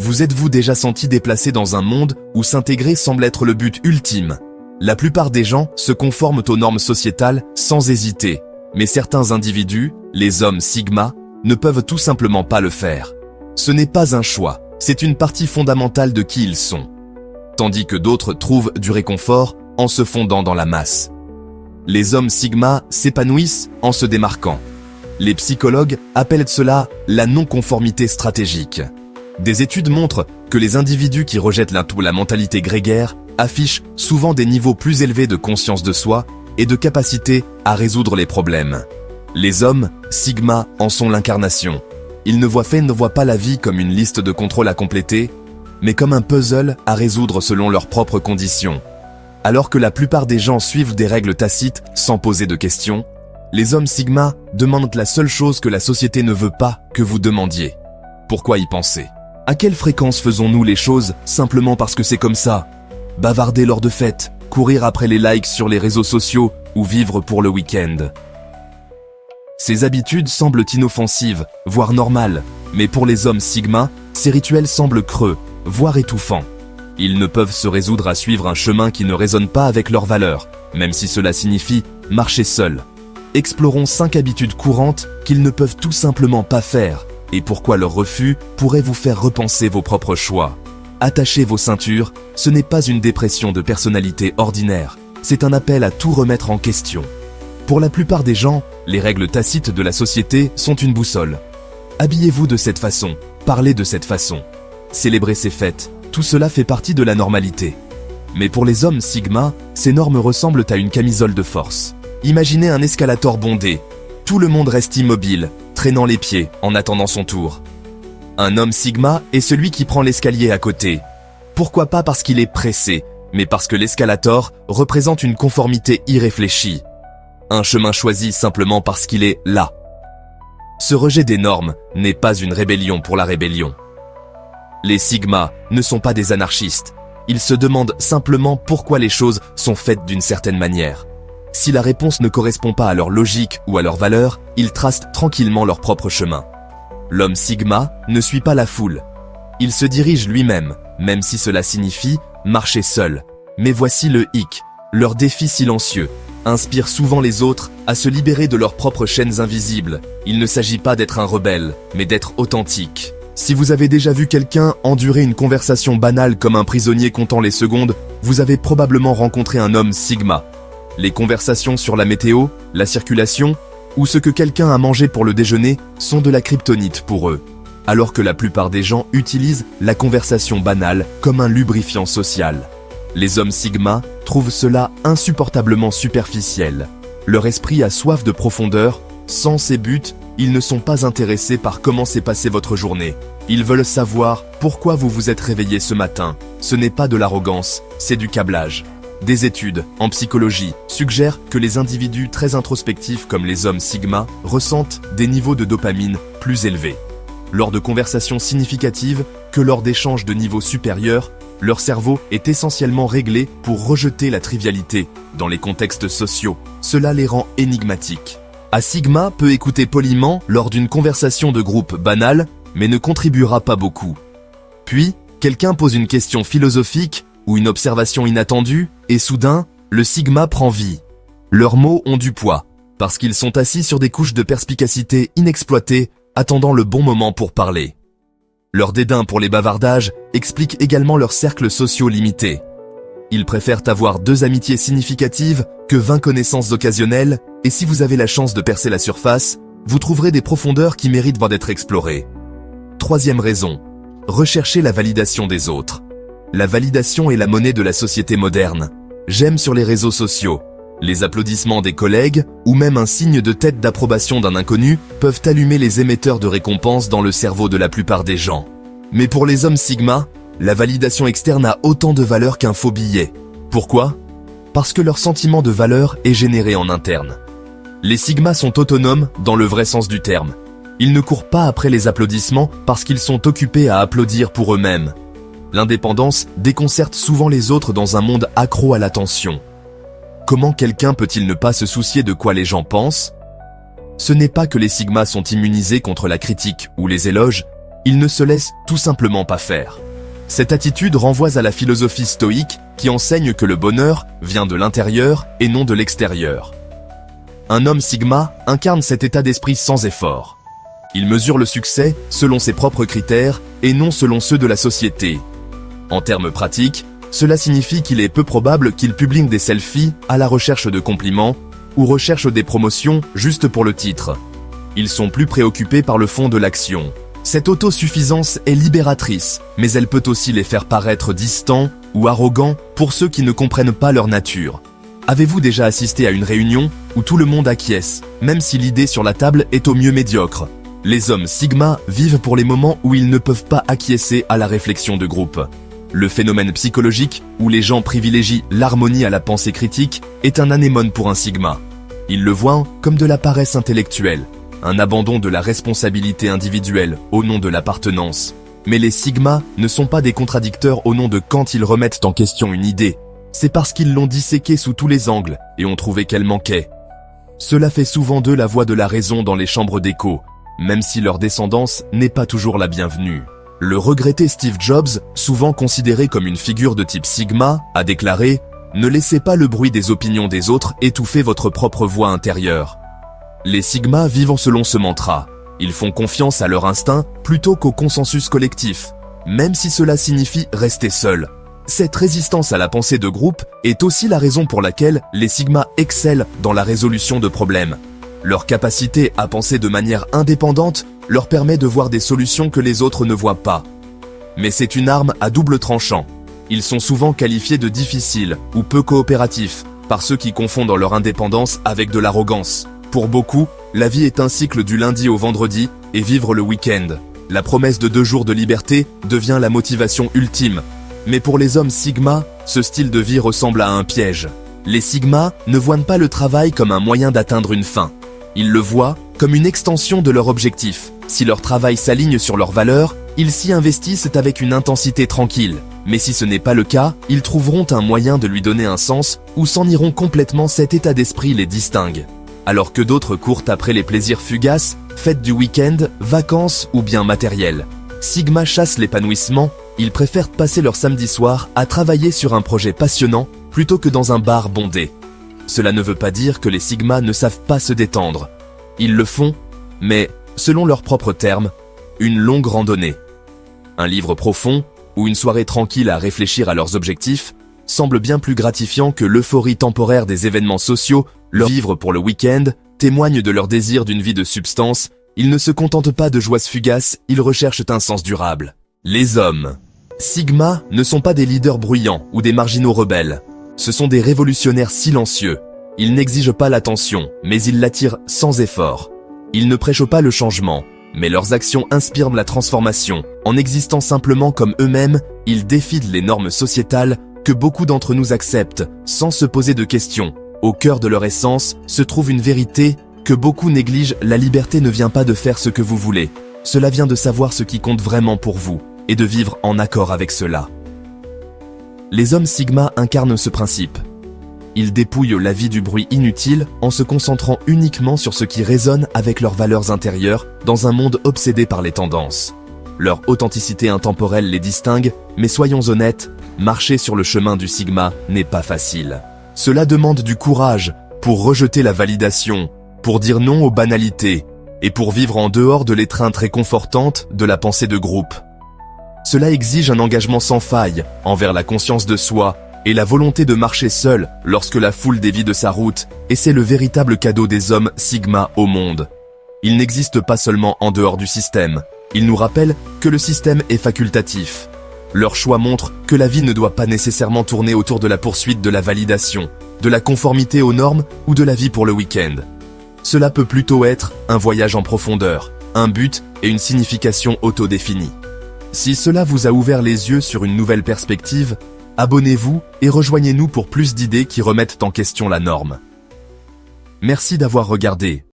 Vous êtes-vous déjà senti déplacé dans un monde où s'intégrer semble être le but ultime? La plupart des gens se conforment aux normes sociétales sans hésiter, mais certains individus, les hommes Sigma, ne peuvent tout simplement pas le faire. Ce n'est pas un choix, c'est une partie fondamentale de qui ils sont. Tandis que d'autres trouvent du réconfort en se fondant dans la masse. Les hommes Sigma s'épanouissent en se démarquant. Les psychologues appellent cela la non-conformité stratégique. Des études montrent que les individus qui rejettent la mentalité grégaire affichent souvent des niveaux plus élevés de conscience de soi et de capacité à résoudre les problèmes. Les hommes Sigma en sont l'incarnation. Ils ne voient pas la vie comme une liste de contrôles à compléter, mais comme un puzzle à résoudre selon leurs propres conditions. Alors que la plupart des gens suivent des règles tacites sans poser de questions, les hommes Sigma demandent la seule chose que la société ne veut pas que vous demandiez. Pourquoi y penser? À quelle fréquence faisons-nous les choses simplement parce que c'est comme ça? Bavarder lors de fêtes, courir après les likes sur les réseaux sociaux ou vivre pour le week-end. Ces habitudes semblent inoffensives, voire normales, mais pour les hommes Sigma, ces rituels semblent creux, voire étouffants. Ils ne peuvent se résoudre à suivre un chemin qui ne résonne pas avec leurs valeurs, même si cela signifie marcher seul. Explorons 5 habitudes courantes qu'ils ne peuvent tout simplement pas faire, et pourquoi leur refus pourrait vous faire repenser vos propres choix. Attachez vos ceintures, ce n'est pas une dépression de personnalité ordinaire, c'est un appel à tout remettre en question. Pour la plupart des gens, les règles tacites de la société sont une boussole. Habillez-vous de cette façon, parlez de cette façon, célébrez ces fêtes, tout cela fait partie de la normalité. Mais pour les hommes Sigma, ces normes ressemblent à une camisole de force. Imaginez un escalator bondé. Tout le monde reste immobile, traînant les pieds en attendant son tour. Un homme Sigma est celui qui prend l'escalier à côté. Pourquoi pas parce qu'il est pressé, mais parce que l'escalator représente une conformité irréfléchie. Un chemin choisi simplement parce qu'il est là. Ce rejet des normes n'est pas une rébellion pour la rébellion. Les Sigma ne sont pas des anarchistes. Ils se demandent simplement pourquoi les choses sont faites d'une certaine manière. Si la réponse ne correspond pas à leur logique ou à leurs valeurs, ils tracent tranquillement leur propre chemin. L'homme Sigma ne suit pas la foule. Il se dirige lui-même, même si cela signifie marcher seul. Mais voici le hic. Leur défi silencieux inspire souvent les autres à se libérer de leurs propres chaînes invisibles. Il ne s'agit pas d'être un rebelle, mais d'être authentique. Si vous avez déjà vu quelqu'un endurer une conversation banale comme un prisonnier comptant les secondes, vous avez probablement rencontré un homme Sigma. Les conversations sur la météo, la circulation, ou ce que quelqu'un a mangé pour le déjeuner sont de la kryptonite pour eux. Alors que la plupart des gens utilisent la conversation banale comme un lubrifiant social. Les hommes Sigma trouvent cela insupportablement superficiel. Leur esprit a soif de profondeur. Sans ces buts, ils ne sont pas intéressés par comment s'est passée votre journée. Ils veulent savoir pourquoi vous vous êtes réveillé ce matin. Ce n'est pas de l'arrogance, c'est du câblage. Des études, en psychologie, suggèrent que les individus très introspectifs comme les hommes Sigma ressentent des niveaux de dopamine plus élevés. Lors de conversations significatives que lors d'échanges de niveaux supérieurs, leur cerveau est essentiellement réglé pour rejeter la trivialité dans les contextes sociaux. Cela les rend énigmatiques. Un Sigma peut écouter poliment lors d'une conversation de groupe banale, mais ne contribuera pas beaucoup. Puis, quelqu'un pose une question philosophique ou une observation inattendue, et soudain, le Sigma prend vie. Leurs mots ont du poids, parce qu'ils sont assis sur des couches de perspicacité inexploitées, attendant le bon moment pour parler. Leur dédain pour les bavardages explique également leurs cercles sociaux limités. Ils préfèrent avoir 2 amitiés significatives que 20 connaissances occasionnelles, et si vous avez la chance de percer la surface, vous trouverez des profondeurs qui méritent d'être explorées. 3e raison, recherchez la validation des autres. La validation est la monnaie de la société moderne. J'aime sur les réseaux sociaux. Les applaudissements des collègues ou même un signe de tête d'approbation d'un inconnu peuvent allumer les émetteurs de récompenses dans le cerveau de la plupart des gens. Mais pour les hommes Sigma, la validation externe a autant de valeur qu'un faux billet. Pourquoi? Parce que leur sentiment de valeur est généré en interne. Les Sigma sont autonomes dans le vrai sens du terme. Ils ne courent pas après les applaudissements parce qu'ils sont occupés à applaudir pour eux-mêmes. L'indépendance déconcerte souvent les autres dans un monde accro à l'attention. Comment quelqu'un peut-il ne pas se soucier de quoi les gens pensent? Ce n'est pas que les Sigma sont immunisés contre la critique ou les éloges, ils ne se laissent tout simplement pas faire. Cette attitude renvoie à la philosophie stoïque qui enseigne que le bonheur vient de l'intérieur et non de l'extérieur. Un homme sigma incarne cet état d'esprit sans effort. Il mesure le succès selon ses propres critères et non selon ceux de la société. En termes pratiques, cela signifie qu'il est peu probable qu'il publie des selfies à la recherche de compliments ou recherche des promotions juste pour le titre. Ils sont plus préoccupés par le fond de l'action. Cette autosuffisance est libératrice, mais elle peut aussi les faire paraître distants ou arrogants pour ceux qui ne comprennent pas leur nature. Avez-vous déjà assisté à une réunion où tout le monde acquiesce, même si l'idée sur la table est au mieux médiocre? Les hommes sigma vivent pour les moments où ils ne peuvent pas acquiescer à la réflexion de groupe. Le phénomène psychologique, où les gens privilégient l'harmonie à la pensée critique, est un anémone pour un sigma. Ils le voient comme de la paresse intellectuelle, un abandon de la responsabilité individuelle au nom de l'appartenance. Mais les sigmas ne sont pas des contradicteurs au nom de quand ils remettent en question une idée. C'est parce qu'ils l'ont disséquée sous tous les angles et ont trouvé qu'elle manquait. Cela fait souvent d'eux la voix de la raison dans les chambres d'écho, même si leur descendance n'est pas toujours la bienvenue. Le regretté Steve Jobs, souvent considéré comme une figure de type sigma, a déclaré « Ne laissez pas le bruit des opinions des autres étouffer votre propre voix intérieure ». Les sigmas vivent selon ce mantra. Ils font confiance à leur instinct plutôt qu'au consensus collectif, même si cela signifie rester seuls. Cette résistance à la pensée de groupe est aussi la raison pour laquelle les sigmas excellent dans la résolution de problèmes. Leur capacité à penser de manière indépendante leur permet de voir des solutions que les autres ne voient pas. Mais c'est une arme à double tranchant. Ils sont souvent qualifiés de difficiles ou peu coopératifs par ceux qui confondent leur indépendance avec de l'arrogance. Pour beaucoup, la vie est un cycle du lundi au vendredi et vivre le week-end. La promesse de 2 jours de liberté devient la motivation ultime. Mais pour les hommes sigma, ce style de vie ressemble à un piège. Les sigmas ne voient pas le travail comme un moyen d'atteindre une fin. Ils le voient comme une extension de leur objectif. Si leur travail s'aligne sur leurs valeurs, ils s'y investissent avec une intensité tranquille. Mais si ce n'est pas le cas, ils trouveront un moyen de lui donner un sens ou s'en iront complètement. Cet état d'esprit les distingue. Alors que d'autres courent après les plaisirs fugaces, fêtes du week-end, vacances ou bien matériels. Sigma chassent l'épanouissement, ils préfèrent passer leur samedi soir à travailler sur un projet passionnant plutôt que dans un bar bondé. Cela ne veut pas dire que les sigmas ne savent pas se détendre. Ils le font, mais, selon leurs propres termes, une longue randonnée. Un livre profond, ou une soirée tranquille à réfléchir à leurs objectifs, semble bien plus gratifiant que l'euphorie temporaire des événements sociaux. Leur vivre pour le week-end témoigne de leur désir d'une vie de substance. Ils ne se contentent pas de joies fugaces, ils recherchent un sens durable. Les hommes sigma ne sont pas des leaders bruyants ou des marginaux rebelles. Ce sont des révolutionnaires silencieux. Ils n'exigent pas l'attention, mais ils l'attirent sans effort. Ils ne prêchent pas le changement, mais leurs actions inspirent la transformation. En existant simplement comme eux-mêmes, ils défient les normes sociétales que beaucoup d'entre nous acceptent, sans se poser de questions. Au cœur de leur essence se trouve une vérité que beaucoup négligent. La liberté ne vient pas de faire ce que vous voulez. Cela vient de savoir ce qui compte vraiment pour vous, et de vivre en accord avec cela. Les hommes sigma incarnent ce principe. Ils dépouillent la vie du bruit inutile en se concentrant uniquement sur ce qui résonne avec leurs valeurs intérieures dans un monde obsédé par les tendances. Leur authenticité intemporelle les distingue, mais soyons honnêtes, marcher sur le chemin du sigma n'est pas facile. Cela demande du courage pour rejeter la validation, pour dire non aux banalités, et pour vivre en dehors de l'étreinte réconfortante de la pensée de groupe. Cela exige un engagement sans faille envers la conscience de soi et la volonté de marcher seul lorsque la foule dévie de sa route, et c'est le véritable cadeau des hommes sigma au monde. Ils n'existent pas seulement en dehors du système, ils nous rappellent que le système est facultatif. Leur choix montre que la vie ne doit pas nécessairement tourner autour de la poursuite de la validation, de la conformité aux normes ou de la vie pour le week-end. Cela peut plutôt être un voyage en profondeur, un but et une signification autodéfinie. Si cela vous a ouvert les yeux sur une nouvelle perspective, abonnez-vous et rejoignez-nous pour plus d'idées qui remettent en question la norme. Merci d'avoir regardé.